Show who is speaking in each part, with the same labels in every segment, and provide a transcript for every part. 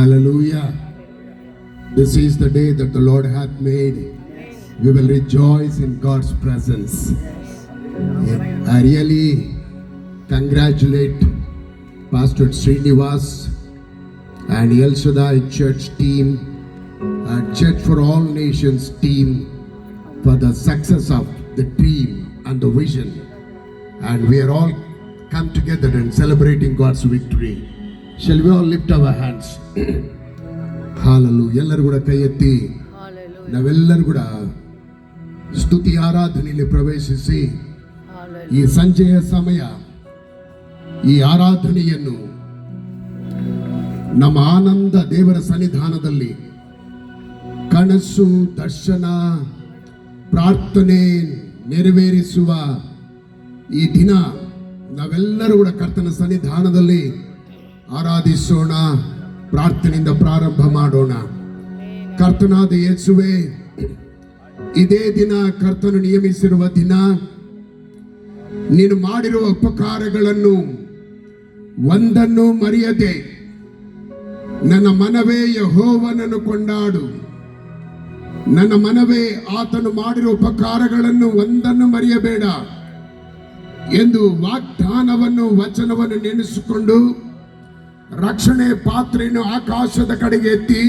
Speaker 1: Hallelujah. This is the day that the Lord hath made. We will rejoice in God's presence. I really congratulate Pastor Srinivas and El Shaddai Church team, Church for All Nations team, for the success of the dream and the vision. And we are all come together and celebrating God's victory. Shall we all lift our hands? Hallelujah. ಎಲ್ಲರೂ ಕೂಡ ಕೈ ಎತ್ತಿ ನಾವೆಲ್ಲರೂ ಕೂಡ ಸ್ತುತಿ ಆರಾಧನೆಯಲ್ಲಿ ಪ್ರವೇಶಿಸಿ ಈ ಸಂಜೆಯ ಸಮಯ ಈ ಆರಾಧನೆಯನ್ನು ನಮ್ಮ ಆನಂದ ದೇವರ ಸನ್ನಿಧಾನದಲ್ಲಿ ಕನಸು ದರ್ಶನ ಪ್ರಾರ್ಥನೆ ನೆರವೇರಿಸುವ ಈ ದಿನ ನಾವೆಲ್ಲರೂ ಕೂಡ ಕರ್ತನ ಸನ್ನಿಧಾನದಲ್ಲಿ ಆರಾಧಿಸೋಣ, ಪ್ರಾರ್ಥನೆಯಿಂದ ಪ್ರಾರಂಭ ಮಾಡೋಣ. ಕರ್ತನಾದ ಯೇಸುವೆ, ಇದೇ ದಿನ ಕರ್ತನು ನಿಯಮಿಸಿರುವ ದಿನ, ನೀನು ಮಾಡಿರುವ ಉಪಕಾರಗಳನ್ನು ಒಂದನ್ನು ಮರೆಯದೆ ನನ್ನ ಮನವೇ ಯೆಹೋವನನ್ನು ಕೊಂಡಾಡು. ನನ್ನ ಮನವೇ ಆತನು ಮಾಡಿರುವ ಉಪಕಾರಗಳನ್ನು ಒಂದನ್ನು ಮರೆಯಬೇಡ ಎಂದು ವಾಗ್ದಾನವನ್ನು ವಚನವನ್ನು ನೆನೆಸಿಕೊಂಡು ರಕ್ಷಣೆ ಪಾತ್ರೆಯನ್ನು ಆಕಾಶದ ಕಡೆಗೆ ಎತ್ತಿ,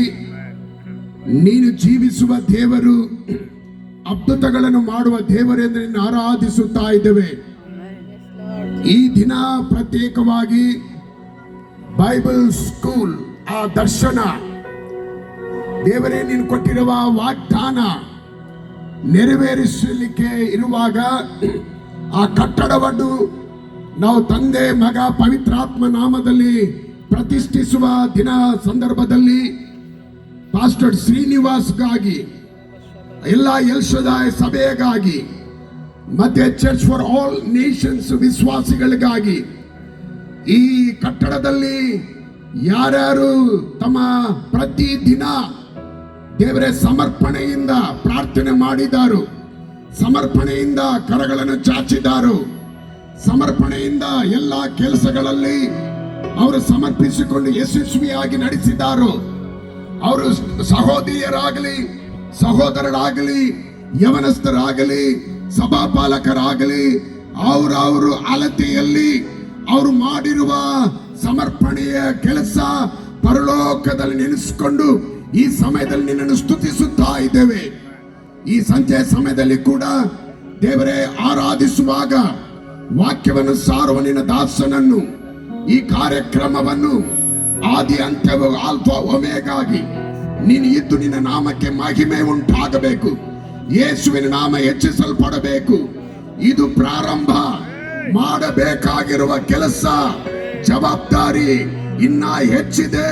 Speaker 1: ನೀನು ಜೀವಿಸುವ ದೇವರು, ಅದ್ಭುತಗಳನ್ನು ಮಾಡುವ ದೇವರೆಂದು ನಿನ್ನ ಆರಾಧಿಸುತ್ತಾ ಇದ್ದೇವೆ. ಈ ದಿನ ಪ್ರತ್ಯೇಕವಾಗಿ ಬೈಬಲ್ ಸ್ಕೂಲ್ ಆ ದರ್ಶನ ದೇವರೇ ನೀನು ಕೊಟ್ಟಿರುವ ವಾಗ್ದಾನ ನೆರವೇರಿಸಲಿಕ್ಕೆ ಇರುವಾಗ ಆ ಕಟ್ಟಡವನ್ನು ನಾವು ತಂದೆ ಮಗ ಪವಿತ್ರಾತ್ಮ ನಾಮದಲ್ಲಿ ಪ್ರತಿಷ್ಠಿಸುವ ದಿನ ಸಂದರ್ಭದಲ್ಲಿ ಪಾಸ್ಟರ್ ಶ್ರೀನಿವಾಸ್ಗಾಗಿ, ಎಲ್ಲ ಎಲ್ ಶದಾಯ್ ಸಭೆಗಾಗಿ, ಮತ್ತೆ ಚರ್ಚ್ ಫಾರ್ ಆಲ್ ನೇಷನ್ಸ್ ವಿಶ್ವಾಸಿಗಳಿಗಾಗಿ ಈ ಕಟ್ಟಡದಲ್ಲಿ ಯಾರ್ಯಾರು ತಮ್ಮ ಪ್ರತಿ ದಿನ ದೇವರ ಸಮರ್ಪಣೆಯಿಂದ ಪ್ರಾರ್ಥನೆ ಮಾಡಿದಾರು, ಸಮರ್ಪಣೆಯಿಂದ ಕರಗಳನ್ನು ಚಾಚಿದಾರು, ಸಮರ್ಪಣೆಯಿಂದ ಎಲ್ಲ ಕೆಲಸಗಳಲ್ಲಿ ಅವರು ಸಮರ್ಪಿಸಿಕೊಂಡು ಯಶಸ್ವಿಯಾಗಿ ನಡೆಸಿದಾರು. ಅವರು ಸಹೋದರಿಯರಾಗಲಿ ಸಹೋದರರಾಗಲಿ ಯವನಸ್ಥರಾಗಲಿ ಸಭಾಪಾಲಕರಾಗಲಿ ಅವರು ಅಳತೆಯಲ್ಲಿ ಅವರು ಮಾಡಿರುವ ಸಮರ್ಪಣೆಯ ಕೆಲಸ ಪರಲೋಕದಲ್ಲಿ ನೆನೆಸಿಕೊಂಡು ಈ ಸಮಯದಲ್ಲಿ ನಿನ್ನನ್ನು ಸ್ತುತಿಸುತ್ತಾ ಇದ್ದೇವೆ. ಈ ಸಂಜೆಯ ಸಮಯದಲ್ಲಿ ಕೂಡ ದೇವರೇ ಆರಾಧಿಸುವಾಗ ವಾಕ್ಯವನ್ನು ಸಾರುವ ನಿನ್ನ ದಾಸನನ್ನು, ಈ ಕಾರ್ಯಕ್ರಮವನ್ನು ಆದಿ ಅಂತ್ಯವು ಆಲ್ಫಾ ಒಮೆಗಾಗಿ ನೀನು ಇದ್ದು ನಿನ್ನ ನಾಮಕ್ಕೆ ಮಹಿಮೆ ಉಂಟಾಗಬೇಕು, ಯೇಸುವಿನ ನಾಮ ಹೆಚ್ಚಿಸಲ್ಪಡಬೇಕು. ಇದು ಪ್ರಾರಂಭ ಮಾಡಬೇಕಾಗಿರುವ ಕೆಲಸ, ಜವಾಬ್ದಾರಿ ಇನ್ನ ಹೆಚ್ಚಿದೆ.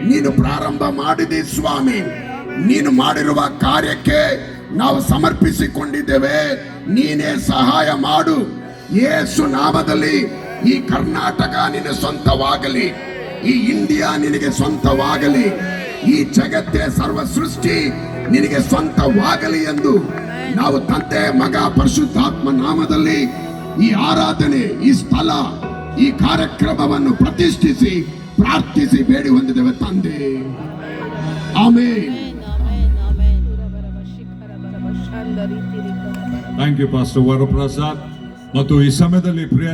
Speaker 1: ನೀನು ಪ್ರಾರಂಭ ಮಾಡಿದಿ ಸ್ವಾಮಿ, ನೀನು ಮಾಡಿರುವ ಕಾರ್ಯಕ್ಕೆ ನಾವು ಸಮರ್ಪಿಸಿಕೊಂಡಿದ್ದೇವೆ. ನೀನೇ ಸಹಾಯ ಮಾಡು. ಯೇಸು ನಾಮದಲ್ಲಿ ಈ ಕರ್ನಾಟಕ ನಿನ್ನ ಸ್ವಂತವಾಗಲಿ, ಈ ಇಂಡಿಯಾ ನಿನಗೆ ಸ್ವಂತವಾಗಲಿ, ಈ ಜಗತ್ತೇ ಸರ್ವ ಸೃಷ್ಟಿ ನಿನಗೆ ಸ್ವಂತವಾಗಲಿ ಎಂದು ನಾವು ತಂದೆ ಮಗ ಪರಿಶುದ್ಧಾತ್ಮ ನಾಮದಲ್ಲಿ ಈ ಆರಾಧನೆ, ಈ ಸ್ಥಳ, ಈ ಕಾರ್ಯಕ್ರಮವನ್ನು ಪ್ರತಿಷ್ಠಿಸಿ ಪ್ರಾರ್ಥಿಸಿ ಬೇಡಿ ಹೊಂದಿದ್ದೇವೆ ತಂದೆ. Amen.
Speaker 2: Thank you pastor Varaprasad. ಮತ್ತು ಈ ಸಮಯದಲ್ಲಿ ಪ್ರಿಯ